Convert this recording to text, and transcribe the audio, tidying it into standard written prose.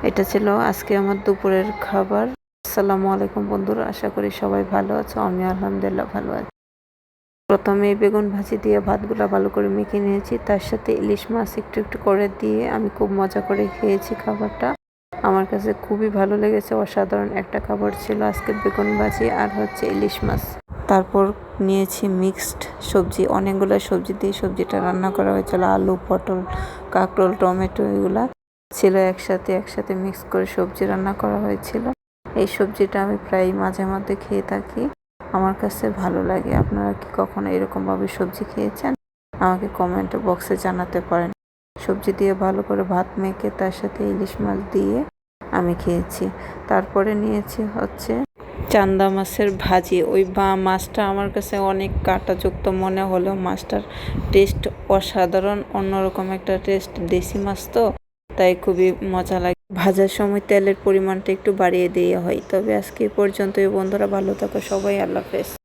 এটা ছিল আজকে আমার দুপুরের খাবার। আসসালামু আলাইকুম বন্ধুরা, আশা করি সবাই ভালো আছো। আমি আলহামদুলিল্লাহ ভালো আছি। প্রথমে বেগুন ভাজি দিয়ে ভাতগুলা ভালো করে মেখে নিয়েছি, তার সাথে ইলিশ মাছ একটু একটু করে দিয়ে আমি খুব মজা করে খেয়েছি খাবারটা। আমার কাছে খুবই ভালো লেগেছে, অসাধারণ একটা খাবার ছিল আজকে বেগুন ভাজি আর ইলিশ মাছ। তারপর নিয়েছি মিক্সড সবজি, অনেকগুলো সবজি দিয়ে সবজিটা রান্না করা হয়েছিল। আলু, পটল, কাঁকরোল, টমেটো এগুলা ছিল একসাথে মিক্স করে সবজি রান্না করা হয়েছিল। এই সবজিটা আমি প্রায় মাঝে মধ্যে খেয়ে থাকি, আমার কাছে ভালো লাগে। আপনারা কি কখনো এরকমভাবে সবজি খেয়েছেন? আমাকে কমেন্ট বক্সে জানাতে পারেন। সবজি দিয়ে ভালো করে ভাত মেখে তার সাথে ইলিশ মাছ দিয়ে আমি খেয়েছি। তারপরে নিয়েছি চান্দা মাছের ভাজি। ওই মাছটা আমার কাছে অনেক কাঁটাযুক্ত মনে হলেও মাছটার টেস্ট অসাধারণ, অন্যরকম একটা টেস্ট। দেশি মাছ তো, তাই খুবই মজা লাগে। ভাজার সময় তেলের পরিমাণটা একটু বাড়িয়ে দেওয়া হয়। তবে আজকে পর্যন্তই বন্ধুরা, ভালো থাকো সবাই, আল্লাহ হাফেজ।